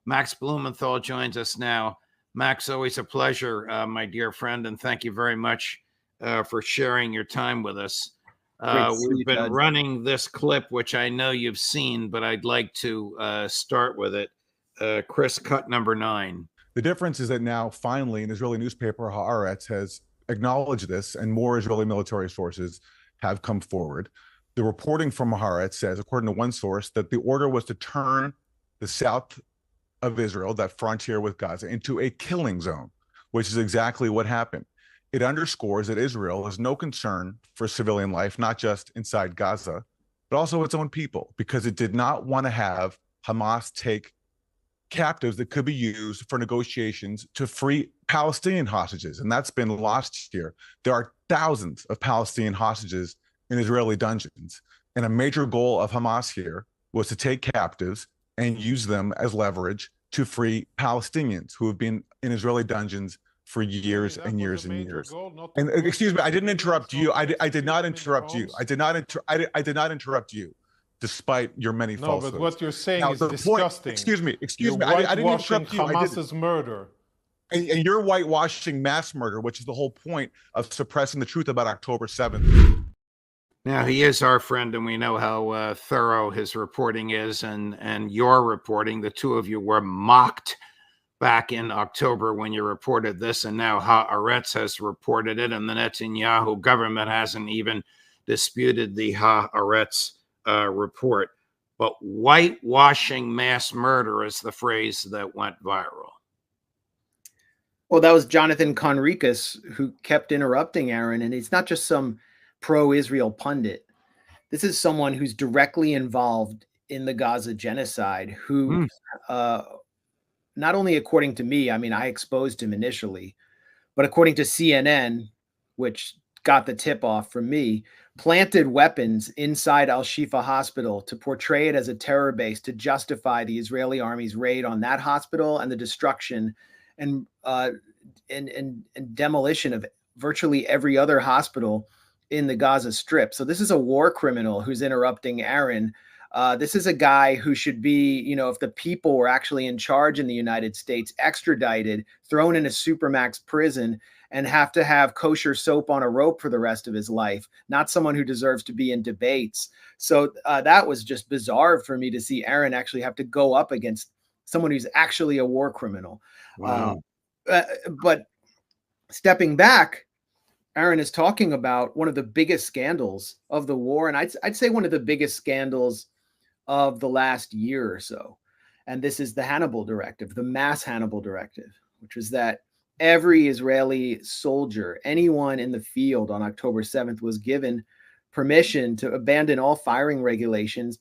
Max Blumenthal joins us now. Max, always a pleasure, my dear friend, and thank you very much for sharing your time with us. We've been running this clip, which I know you've seen, but I'd like to start with it. Chris, cut number 9. The difference is that now, finally, an Israeli newspaper, Haaretz, has acknowledged this, and more Israeli military sources have come forward. The reporting from Haaretz says, according to one source, that the order was to turn the south of Israel, that frontier with Gaza, into a killing zone, which is exactly what happened. It underscores that Israel has no concern for civilian life, not just inside Gaza, but also its own people, because it did not want to have Hamas take captives that could be used for negotiations to free Palestinian hostages. And that's been lost here. There are thousands of Palestinian hostages in Israeli dungeons. And a major goal of Hamas here was to take captives and use them as leverage to free Palestinians who have been in Israeli dungeons for years and years and years. And excuse me, I didn't interrupt you. I did not interrupt you. I did not interrupt you, despite your many falsehoods. No, but what you're saying is disgusting. Excuse me. I didn't interrupt you. Hamas's murder. And you're whitewashing mass murder, which is the whole point of suppressing the truth about October 7th. Now, he is our friend, and we know how thorough his reporting is, and your reporting. The two of you were mocked back in October when you reported this, and now Haaretz has reported it, and the Netanyahu government hasn't even disputed the Haaretz report. But whitewashing mass murder is the phrase that went viral. Well, that was Jonathan Conricus who kept interrupting Aaron, and he's not just some pro-Israel pundit. This is someone who's directly involved in the Gaza genocide, who not only according to me, I mean, I exposed him initially, but according to CNN, which got the tip off from me, planted weapons inside Al-Shifa hospital to portray it as a terror base to justify the Israeli army's raid on that hospital and the destruction and demolition of virtually every other hospital in the Gaza Strip. So this is a war criminal who's interrupting Aaron. This is a guy who should be, you know, if the people were actually in charge in the United States, extradited, thrown in a supermax prison, and have to have kosher soap on a rope for the rest of his life, not someone who deserves to be in debates. So that was just bizarre for me to see Aaron actually have to go up against someone who's actually a war criminal. Wow. But stepping back, Aaron is talking about one of the biggest scandals of the war, and I'd say one of the biggest scandals of the last year or so. And this is the Hannibal Directive, the mass Hannibal Directive, which was that every Israeli soldier, anyone in the field on October 7th, was given permission to abandon all firing regulations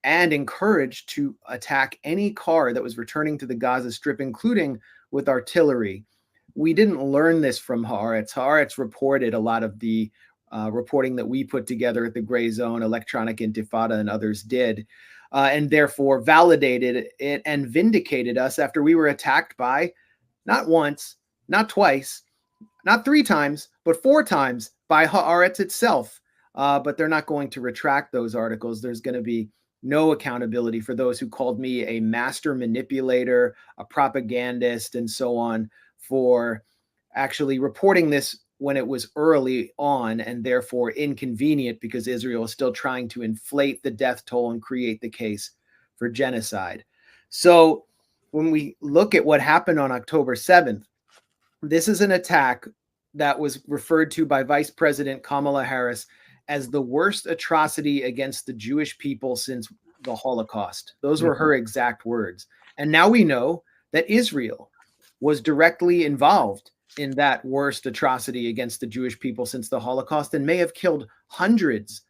and encouraged to attack any car that was returning to the Gaza Strip, including with artillery. We didn't learn this from Haaretz. Haaretz reported a lot of the reporting that we put together at the Gray Zone, Electronic Intifada, and others did, and therefore validated it and vindicated us after we were attacked by, not once, not twice, not 3 times, but 4 times by Haaretz itself. But they're not going to retract those articles. There's going to be no accountability for those who called me a master manipulator, a propagandist, and so on, for actually reporting this when it was early on and therefore inconvenient because Israel is still trying to inflate the death toll and create the case for genocide. So when we look at what happened on October 7th, this is an attack that was referred to by Vice President Kamala Harris as the worst atrocity against the Jewish people since the Holocaust. Those were her exact words. And now we know that Israel was directly involved in that worst atrocity against the Jewish people since the Holocaust and may have killed hundreds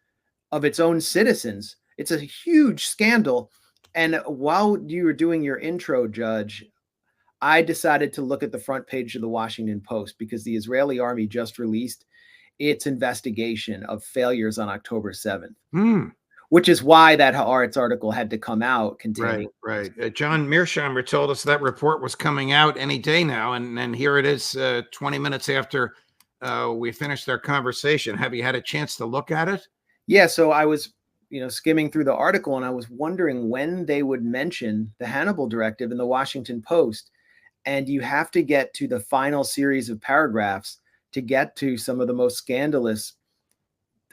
of its own citizens. It's a huge scandal. And while you were doing your intro, Judge, I decided to look at the front page of the Washington Post because the Israeli army just released its investigation of failures on October 7th. Which is why that Haaretz article had to come out containing. Right. John Mearsheimer told us that report was coming out any day now, and here it is 20 minutes after we finished our conversation. Have you had a chance to look at it? Yeah, so I was skimming through the article, and I was wondering when they would mention the Hannibal Directive in the Washington Post. And you have to get to the final series of paragraphs to get to some of the most scandalous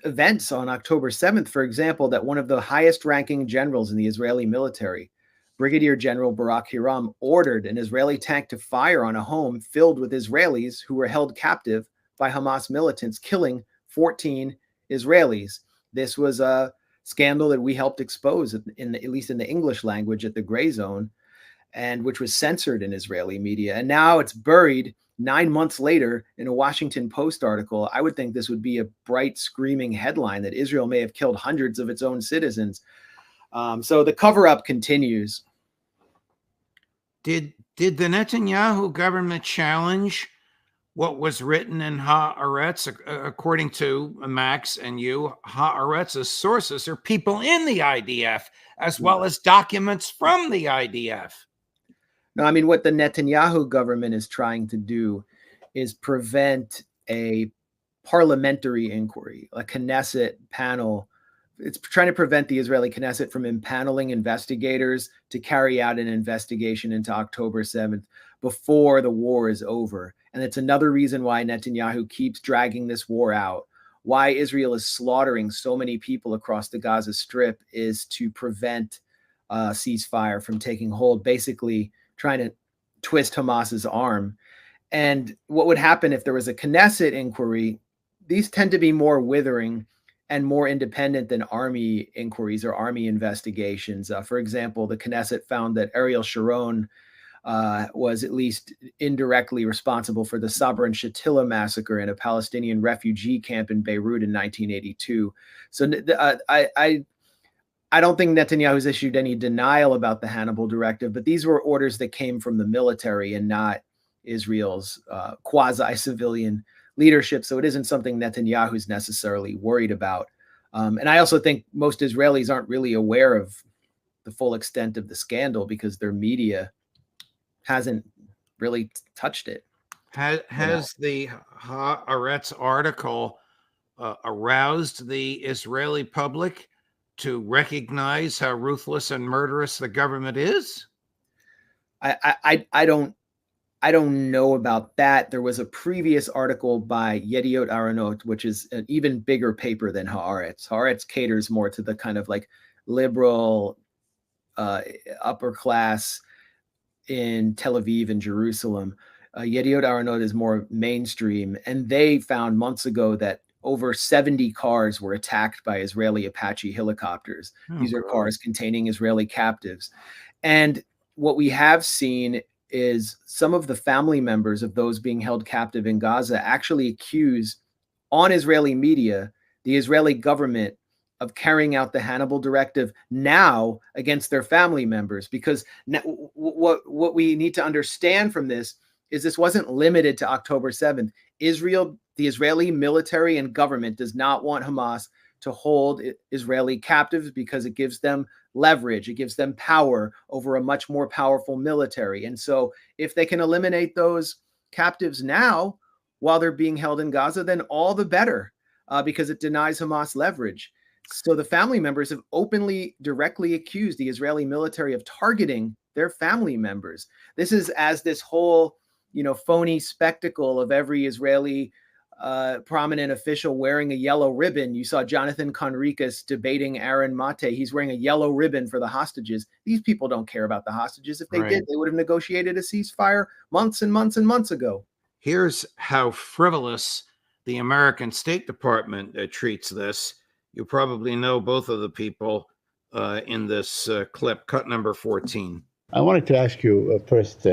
events on October 7th. For example, that one of the highest ranking generals in the Israeli military, Brigadier General Barak Hiram, ordered an Israeli tank to fire on a home filled with Israelis who were held captive by Hamas militants, killing 14 Israelis. This was a scandal that we helped expose, at least in the English language, at the Gray Zone, and which was censored in Israeli media. And now it's buried 9 months later in a Washington Post article. I would think this would be a bright, screaming headline that Israel may have killed hundreds of its own citizens. So the cover-up continues. Did the Netanyahu government challenge what was written in Haaretz? According to Max and you, Haaretz's sources are people in the IDF, as well as documents from the IDF. No, I mean, what the Netanyahu government is trying to do is prevent a parliamentary inquiry, a Knesset panel. It's trying to prevent the Israeli Knesset from impaneling investigators to carry out an investigation into October 7th before the war is over. And it's another reason why Netanyahu keeps dragging this war out. Why Israel is slaughtering so many people across the Gaza Strip is to prevent ceasefire from taking hold, basically trying to twist Hamas's arm. And what would happen if there was a Knesset inquiry? These tend to be more withering and more independent than army inquiries or army investigations. For example, the Knesset found that Ariel Sharon was at least indirectly responsible for the Sabra and Shatila massacre in a Palestinian refugee camp in Beirut in 1982. So I don't think Netanyahu's issued any denial about the Hannibal Directive, but these were orders that came from the military and not Israel's quasi-civilian leadership. So it isn't something Netanyahu's necessarily worried about. And I also think most Israelis aren't really aware of the full extent of the scandal because their media hasn't really touched it. Has the Haaretz article aroused the Israeli public to recognize how ruthless and murderous the government is? I don't know about that. There was a previous article by Yediot Aharonot, which is an even bigger paper than Haaretz. Haaretz caters more to the kind of like liberal upper class in Tel Aviv and Jerusalem. Yediot Aharonot is more mainstream, and they found months ago that over 70 cars were attacked by Israeli Apache helicopters. These are cars containing Israeli captives. And what we have seen is some of the family members of those being held captive in Gaza actually accuse on Israeli media the Israeli government of carrying out the Hannibal Directive now against their family members. Because what we need to understand from this is this wasn't limited to October 7th. The Israeli military and government does not want Hamas to hold Israeli captives because it gives them leverage. It gives them power over a much more powerful military. And so if they can eliminate those captives now while they're being held in Gaza, then all the better, because it denies Hamas leverage. So the family members have openly, directly accused the Israeli military of targeting their family members. This is as this whole, phony spectacle of every Israeli prominent official wearing a yellow ribbon. You saw Jonathan Conricus debating Aaron Mate. He's wearing a yellow ribbon for the hostages. These people don't care about the hostages. If they did, they would have negotiated a ceasefire months and months and months ago. Here's how frivolous the American State Department treats this. You probably know both of the people in this clip, cut number 14. I wanted to ask you first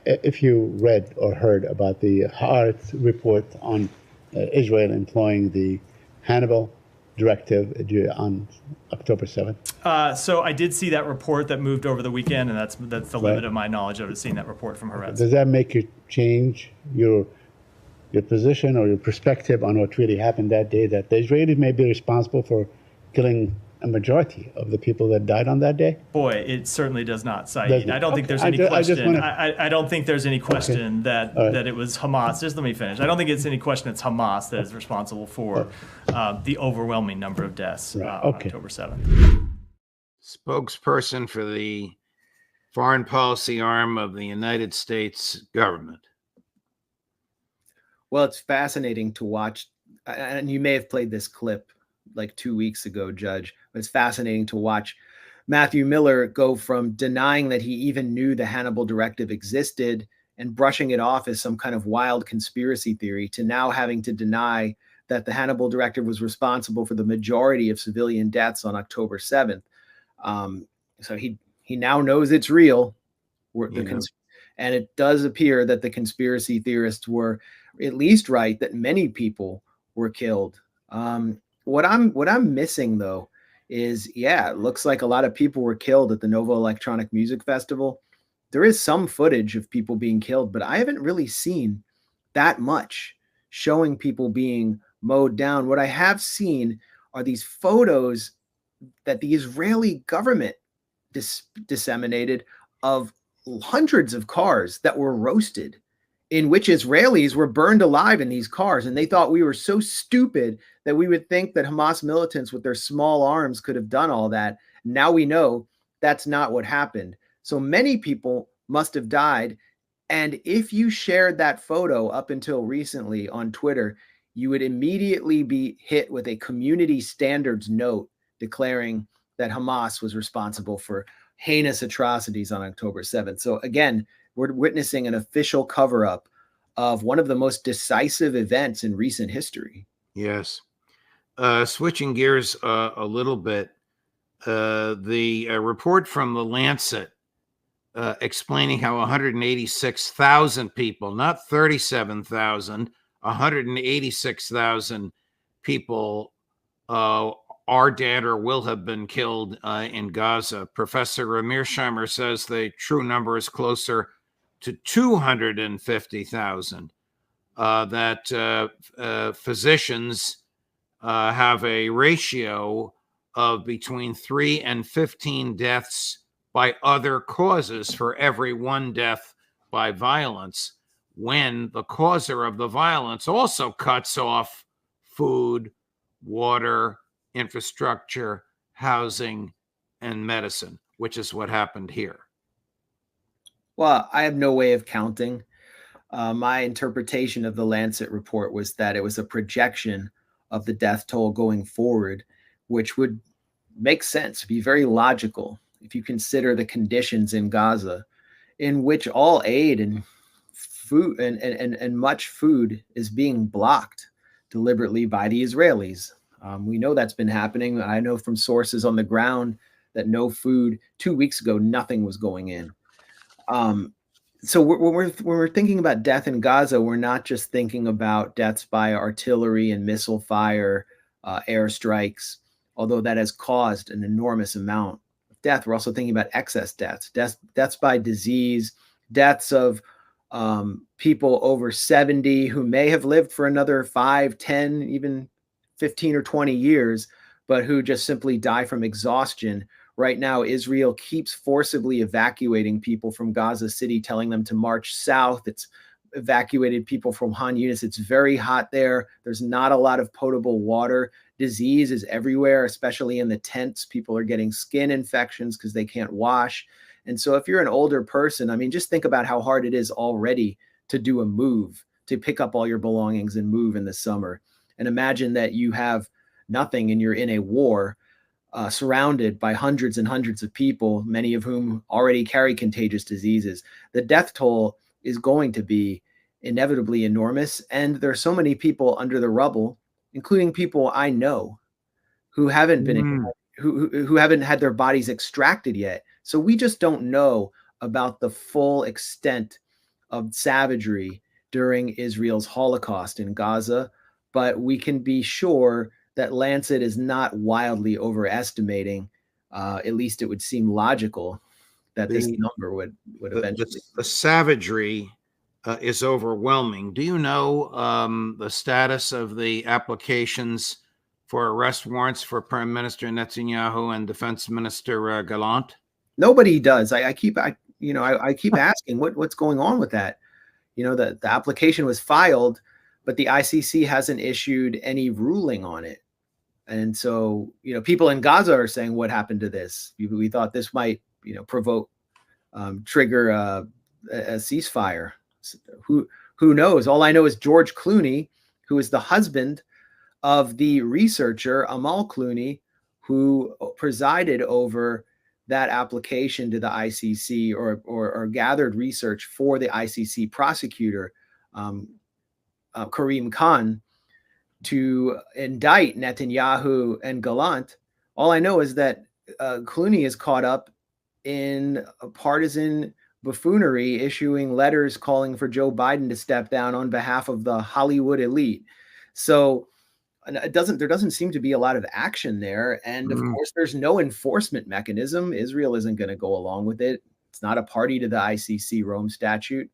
if you read or heard about the Haaretz report on Israel employing the Hannibal Directive on October 7th. So I did see that report that moved over the weekend, and that's the limit of my knowledge of seeing that report from Haaretz. Does that make you change your position or your perspective on what really happened that day, that the Israelis may be responsible for killing a majority of the people that died on that day? Boy, it certainly does not, Saeed. Doesn't. I don't think Okay. there's any I just question. wanna- I don't think there's any question that All right. that it was Hamas. Just let me finish. I don't think it's any question it's Hamas that is responsible for the overwhelming number of deaths Right. on Okay. October 7th. Spokesperson for the foreign policy arm of the United States government. Well, it's fascinating to watch, and you may have played this clip like 2 weeks ago, Judge, but it's fascinating to watch Matthew Miller go from denying that he even knew the Hannibal Directive existed and brushing it off as some kind of wild conspiracy theory to now having to deny that the Hannibal Directive was responsible for the majority of civilian deaths on October 7th. So he now knows it's real. And it does appear that the conspiracy theorists were at least right, that many people were killed. What I'm missing, though, is, it looks like a lot of people were killed at the Nova Electronic Music Festival. There is some footage of people being killed, but I haven't really seen that much showing people being mowed down. What I have seen are these photos that the Israeli government disseminated of hundreds of cars that were roasted, in which Israelis were burned alive in these cars. And they thought we were so stupid that we would think that Hamas militants with their small arms could have done all that. Now we know that's not what happened. So many people must have died. And if you shared that photo up until recently on Twitter, you would immediately be hit with a community standards note declaring that Hamas was responsible for heinous atrocities on October 7th. So again, we're witnessing an official cover-up of one of the most decisive events in recent history. Yes. Switching gears a little bit, the report from the Lancet explaining how 186,000 people, not 37,000, 186,000 people are dead or will have been killed in Gaza. Professor Mearsheimer says the true number is closer to 250,000. That physicians have a ratio of between 3 and 15 deaths by other causes for every one death by violence, when the causer of the violence also cuts off food, water, infrastructure, housing, and medicine, which is what happened here. Well, I have no way of counting. My interpretation of the Lancet report was that it was a projection of the death toll going forward, which would make sense, be very logical if you consider the conditions in Gaza, in which all aid and food and much food is being blocked deliberately by the Israelis. We know that's been happening. I know from sources on the ground that no food, 2 weeks ago, nothing was going in. So when we're thinking about death in Gaza, we're not just thinking about deaths by artillery and missile fire, airstrikes, although that has caused an enormous amount of death. We're also thinking about excess deaths by disease, deaths of people over 70 who may have lived for another 5, 10, even 15 or 20 years, but who just simply die from exhaustion. Right now, Israel keeps forcibly evacuating people from Gaza City, telling them to march south. It's evacuated people from Han Yunis. It's very hot there. There's not a lot of potable water. Disease is everywhere, especially in the tents. People are getting skin infections because they can't wash. And so if you're an older person, I mean, just think about how hard it is already to do a move, to pick up all your belongings and move in the summer. And imagine that you have nothing and you're in a war, surrounded by hundreds and hundreds of people, many of whom already carry contagious diseases. The death toll is going to be inevitably enormous. And there are so many people under the rubble, including people I know, who haven't been who haven't had their bodies extracted yet. So we just don't know about the full extent of savagery during Israel's Holocaust in Gaza, but we can be sure that Lancet is not wildly overestimating. At least it would seem logical that this number would eventually. The savagery is overwhelming. Do you know the status of the applications for arrest warrants for Prime Minister Netanyahu and Defense Minister Gallant? Nobody does. I keep asking what's going on with that. The application was filed, but the ICC hasn't issued any ruling on it. And so, people in Gaza are saying, what happened to this? We thought this might, trigger a ceasefire. Who knows? All I know is George Clooney, who is the husband of the researcher Amal Clooney, who presided over that application to the ICC or gathered research for the ICC prosecutor, Karim Khan, to indict Netanyahu and Gallant. All I know is that Clooney is caught up in a partisan buffoonery, issuing letters calling for Joe Biden to step down on behalf of the Hollywood elite. So there doesn't seem to be a lot of action there. And of course, there's no enforcement mechanism. Israel isn't going to go along with it. It's not a party to the ICC Rome Statute.